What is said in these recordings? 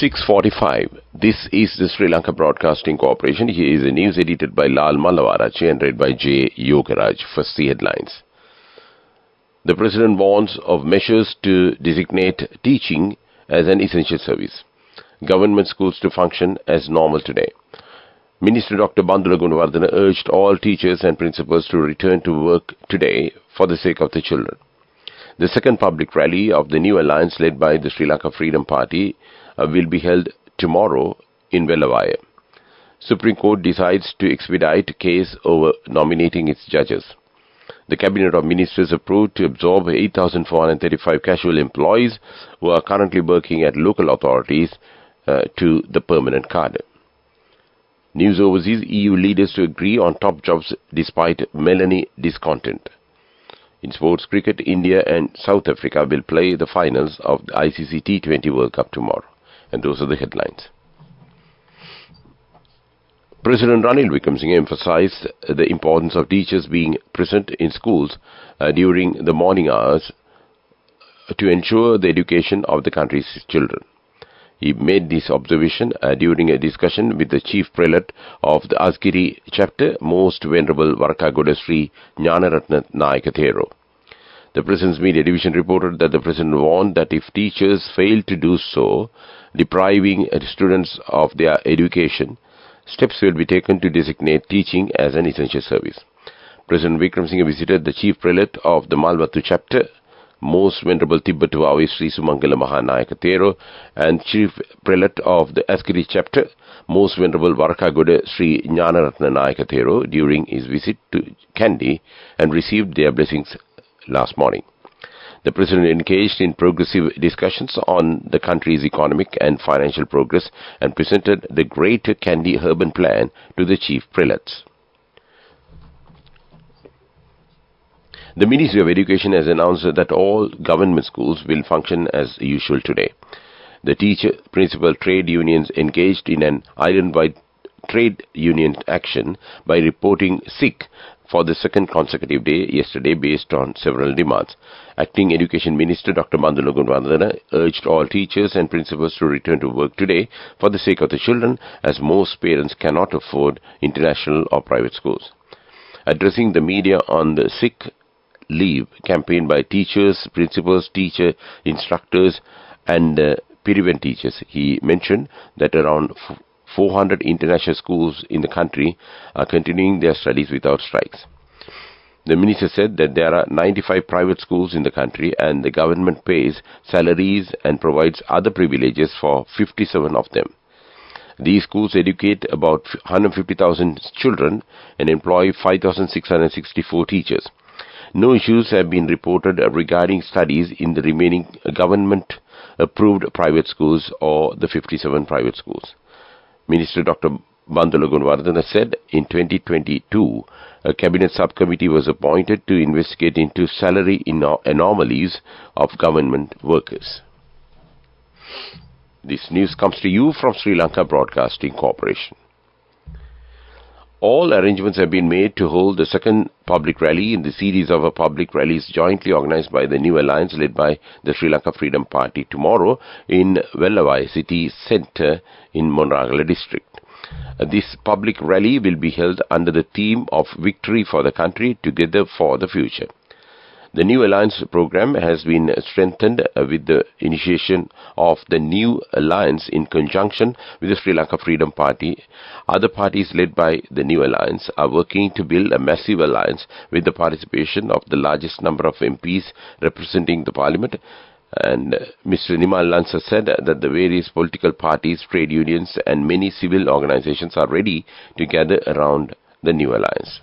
6:45. This is the Sri Lanka Broadcasting Corporation. Here is the news edited by Lal Malavarachi and read by J. Yogaraj. First, the headlines. The President warns of measures to designate teaching as an essential service. Government schools to function as normal today. Minister Dr. Bandula Gunawardena urged all teachers and principals to return to work today for the sake of the children. The second public rally of the new alliance led by the Sri Lanka Freedom Party will be held tomorrow in Velavaya. Supreme Court decides to expedite case over nominating its judges. The Cabinet of Ministers approved to absorb 8,435 casual employees who are currently working at local authorities to the permanent cadre. News overseas, EU leaders to agree on top jobs despite Melanie discontent. In sports cricket, India and South Africa will play the finals of the ICC T20 World Cup tomorrow. And those are the headlines. President Ranil Wickremesinghe emphasized the importance of teachers being present in schools during the morning hours to ensure the education of the country's children. He made this observation during a discussion with the Chief Prelate of the Asgiri chapter, Most Venerable Varakagoda Sri Gnanaratna Nayaka Thero. The President's Media Division reported that the President warned that if teachers fail to do so, depriving students of their education, steps will be taken to designate teaching as an essential service. President Wickremesinghe visited the Chief Prelate of the Malvattu chapter, Most Venerable Tibbatuawi Sri Sumangala Mahanayaka Thero, and Chief Prelate of the Asgiri chapter, Most Venerable Varakagoda Sri Gnanaratna Nayaka Thero, during his visit to Kandy and received their blessings last morning. The President engaged in progressive discussions on the country's economic and financial progress and presented the Greater Kandy Urban Plan to the Chief Prelates. The Ministry of Education has announced that all government schools will function as usual today. The teacher, principal trade unions engaged in an island-wide trade union action by reporting sick for the second consecutive day yesterday based on several demands. Acting Education Minister Dr. Bandula Gunawardena urged all teachers and principals to return to work today for the sake of the children, as most parents cannot afford international or private schools. Addressing the media on the sick leave campaign by teachers, principals, teacher, instructors and Pirivan teachers, he mentioned that around 400 international schools in the country are continuing their studies without strikes. The minister said that there are 95 private schools in the country and the government pays salaries and provides other privileges for 57 of them. These schools educate about 150,000 children and employ 5,664 teachers. No issues have been reported regarding studies in the remaining government-approved private schools or the 57 private schools. Minister Dr. Bandula Gunawardena said in 2022, a cabinet subcommittee was appointed to investigate into salary anomalies of government workers. This news comes to you from Sri Lanka Broadcasting Corporation. All arrangements have been made to hold the second public rally in the series of public rallies jointly organized by the new alliance led by the Sri Lanka Freedom Party tomorrow in Velavai City Centre in Monragala district. This public rally will be held under the theme of Victory for the Country, Together for the Future. The new alliance program has been strengthened with the initiation of the new alliance in conjunction with the Sri Lanka Freedom Party. Other parties led by the new alliance are working to build a massive alliance with the participation of the largest number of MPs representing the parliament. And Mr. Nimal Lansa said that the various political parties, trade unions and many civil organizations are ready to gather around the new alliance.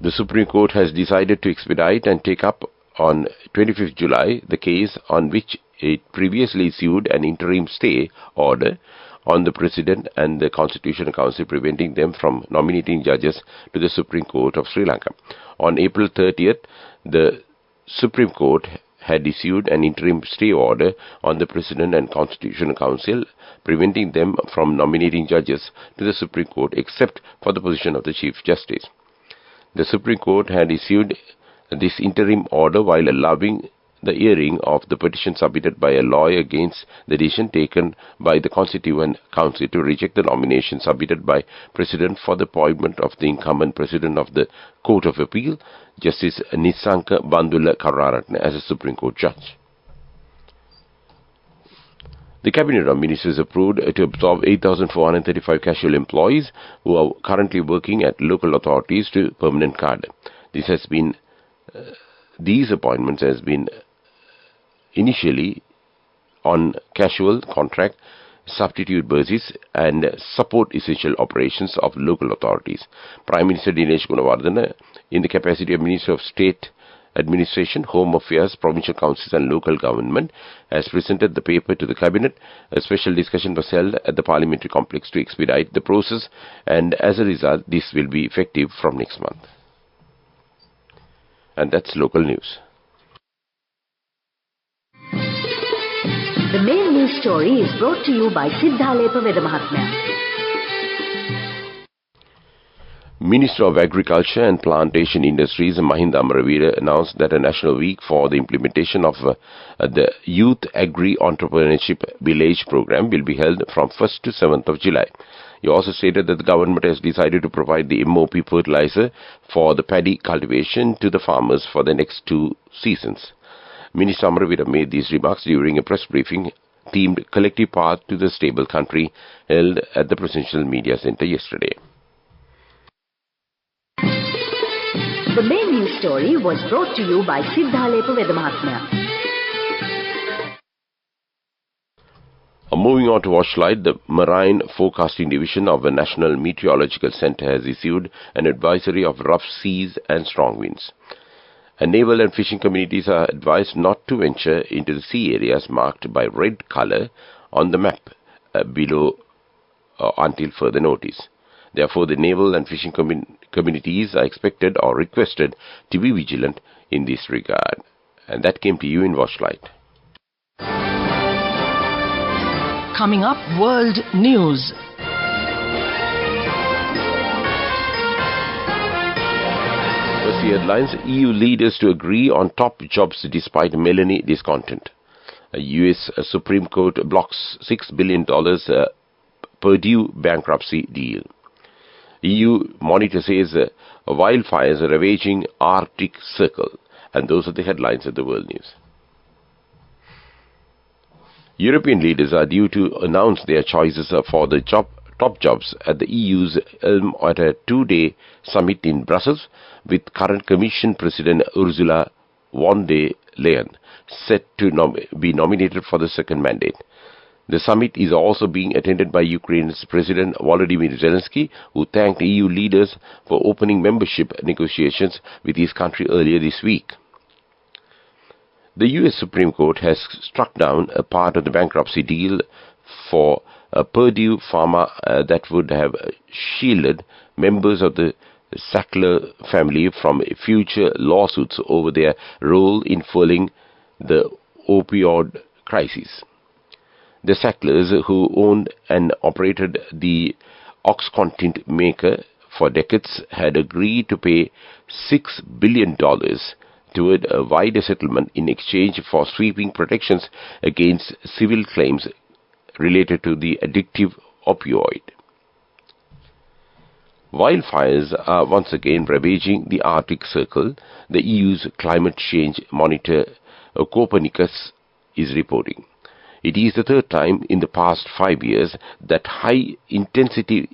The Supreme Court has decided to expedite and take up on 25th July the case on which it previously issued an interim stay order on the President and the Constitutional Council, preventing them from nominating judges to the Supreme Court of Sri Lanka. On April 30th, the Supreme Court had issued an interim stay order on the President and Constitutional Council, preventing them from nominating judges to the Supreme Court except for the position of the Chief Justice. The Supreme Court had issued this interim order while allowing the hearing of the petition submitted by a lawyer against the decision taken by the Constituent Council to reject the nomination submitted by President for the appointment of the incumbent President of the Court of Appeal, Justice Nisanka Bandula Karunaratne, as a Supreme Court judge. The Cabinet of Ministers approved to absorb 8,435 casual employees who are currently working at local authorities to permanent cadre. These appointments has been initially on casual contract, substitute basis and support essential operations of local authorities. Prime Minister Dinesh Gunawardena, in the capacity of Minister of State Administration, Home Affairs, Provincial Councils and Local Government, has presented the paper to the Cabinet. A special discussion was held at the Parliamentary Complex to expedite the process, and as a result, this will be effective from next month. And that's local news. The main news story is brought to you by Sinhala Veda. Minister of Agriculture and Plantation Industries Mahinda Amaraveera announced that a national week for the implementation of the Youth Agri-Entrepreneurship Village program will be held from 1st to 7th of July. He also stated that the government has decided to provide the MOP fertilizer for the paddy cultivation to the farmers for the next 2 seasons. Minister Amaraveera made these remarks during a press briefing themed Collective Path to the Stable Country held at the Presidential Media Centre yesterday. The main news story was brought to you by Sinhala Veda. Moving on to Watchlight, the Marine Forecasting Division of the National Meteorological Centre has issued an advisory of rough seas and strong winds. Naval and fishing communities are advised not to venture into the sea areas marked by red colour on the map below until further notice. Therefore, the naval and fishing communities are expected or requested to be vigilant in this regard. And that came to you in Watchlight. Coming up, World News. First, the headlines: EU leaders to agree on top jobs despite Melanie discontent. US Supreme Court blocks $6 billion Purdue bankruptcy deal. EU monitor says wildfires are ravaging Arctic Circle. And those are the headlines of the world news. European leaders are due to announce their choices for the top jobs at the EU's at a 2-day summit in Brussels, with current Commission President Ursula von der Leyen set to be nominated for the second mandate. The summit is also being attended by Ukraine's President Volodymyr Zelensky, who thanked EU leaders for opening membership negotiations with his country earlier this week. The US Supreme Court has struck down a part of the bankruptcy deal for Purdue Pharma that would have shielded members of the Sackler family from future lawsuits over their role in fueling the opioid crisis. The Sacklers, who owned and operated the OxyContin maker for decades, had agreed to pay $6 billion toward a wider settlement in exchange for sweeping protections against civil claims related to the addictive opioid. Wildfires are once again ravaging the Arctic Circle, the EU's climate change monitor Copernicus is reporting. It is the third time in the past 5 years that high-intensity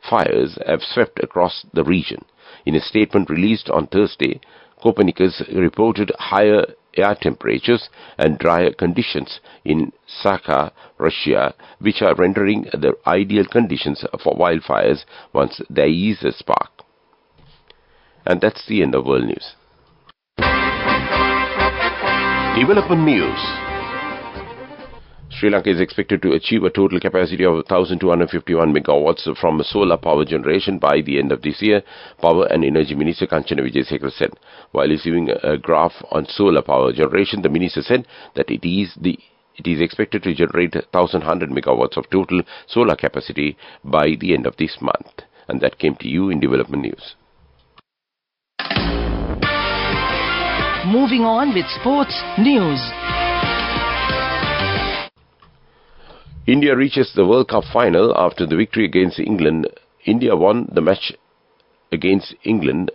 fires have swept across the region. In a statement released on Thursday, Copernicus reported higher air temperatures and drier conditions in Sakha, Russia, which are rendering the ideal conditions for wildfires once there is a spark. And that's the end of World News. Development News. Sri Lanka is expected to achieve a total capacity of 1,251 megawatts from solar power generation by the end of this year, Power and Energy Minister Kanchana Wijesekara said. While issuing a graph on solar power generation, the minister said that it is expected to generate 1,100 megawatts of total solar capacity by the end of this month. And that came to you in Development News. moving on with sports news. India reaches the World Cup final after the victory against England. India won the match against England,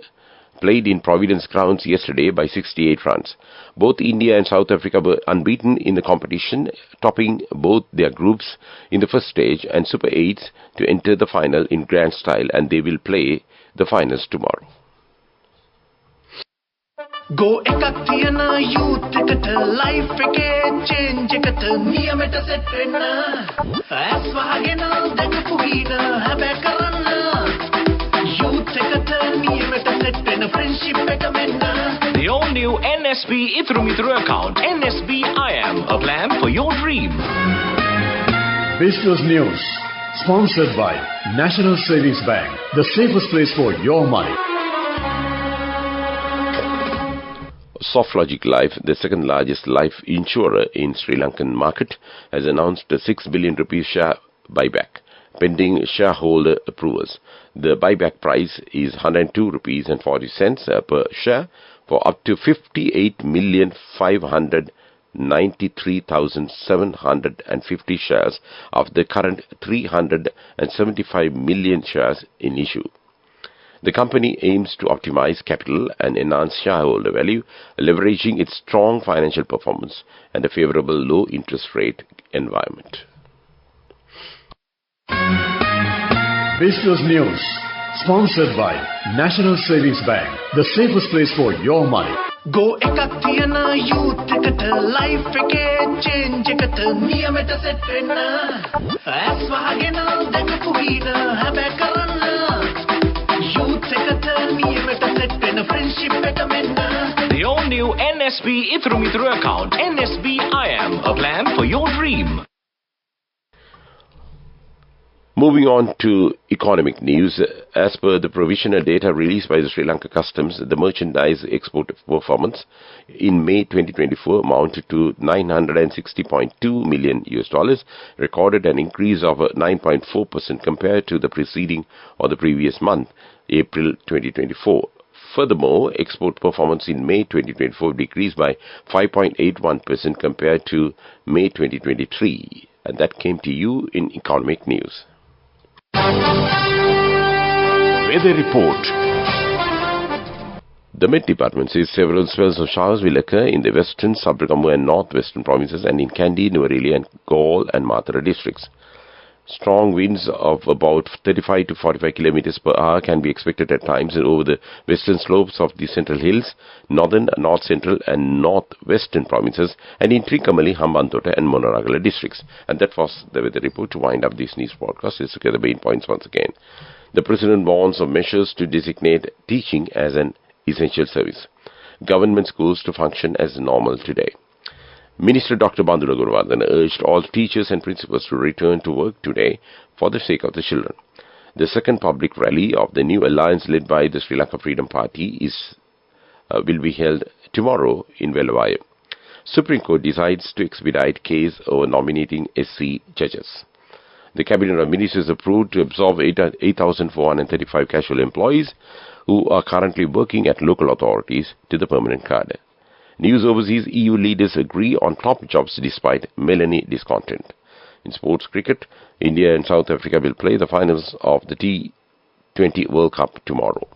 played in Providence grounds yesterday, by 68 runs. Both India and South Africa were unbeaten in the competition, topping both their groups in the first stage and Super 8s to enter the final in grand style, and they will play the finals tomorrow. Go ekak thiyana youth eකට life එකේ change එකට නියමෙට set වෙන්න ඇස් වහගෙන දැකපු ගීන හැබැයි කරන්න youth එකට නියමෙට set වෙන friendship එක මෙන්න. The all new NSB Ithru Mithru account, NSB IM, a plan for your dream. Business News, sponsored by National Savings Bank, the safest place for your money. SoftLogic Life, the second largest life insurer in Sri Lankan market, has announced a 6 billion rupees share buyback, pending shareholder approvals. The buyback price is 102 rupees and 40 cents per share for up to 58,593,750 shares of the current 375 million shares in issue. The company aims to optimize capital and enhance shareholder value, leveraging its strong financial performance and a favorable low interest rate environment. Business News, sponsored by National Savings Bank, the safest place for your money. Go ekak thiyana youth එකට life එකේ change එකට නියමෙට set වෙන්න ඇස් වහගෙන දැකපු ගීන හැබැයි කරන්න youth එකට නියමෙට set වෙන friendship එක මෙන්න. The all new NSB Ithru Mithru account, NSB IM, a plan for your dream. Moving on to economic news, as per the provisional data released by the Sri Lanka Customs, the merchandise export performance in May 2024 amounted to $960.2 million, recorded an increase of 9.4% compared to the preceding or the previous month, April 2024. Furthermore, export performance in May 2024 decreased by 5.81% compared to May 2023. And that came to you in economic news. Weather report. The Met Department says several spells of showers will occur in the western, Sabaragamu and northwestern provinces and in Kandy, Nuwara and Galle and Matara districts. Strong winds of about 35 to 45 kilometers per hour can be expected at times over the western slopes of the Central Hills, northern, north central and northwestern provinces, and in Trincomalee, Hambantota and Mononagala districts. And that was the weather report. To wind up this news broadcast, let's look at the main points once again. The President warns of measures to designate teaching as an essential service. Government schools to function as normal today. Minister Dr. Bandula Guruvardhana urged all teachers and principals to return to work today for the sake of the children. The second public rally of the new alliance led by the Sri Lanka Freedom Party will be held tomorrow in Velavaya. Supreme Court decides to expedite case over nominating SC judges. The Cabinet of Ministers approved to absorb 8,435 casual employees who are currently working at local authorities to the permanent cadre. News overseas, EU leaders agree on top jobs despite Melanie discontent. In sports cricket, India and South Africa will play the finals of the T20 World Cup tomorrow.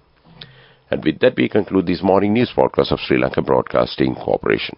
And with that, we conclude this morning news broadcast of Sri Lanka Broadcasting Corporation.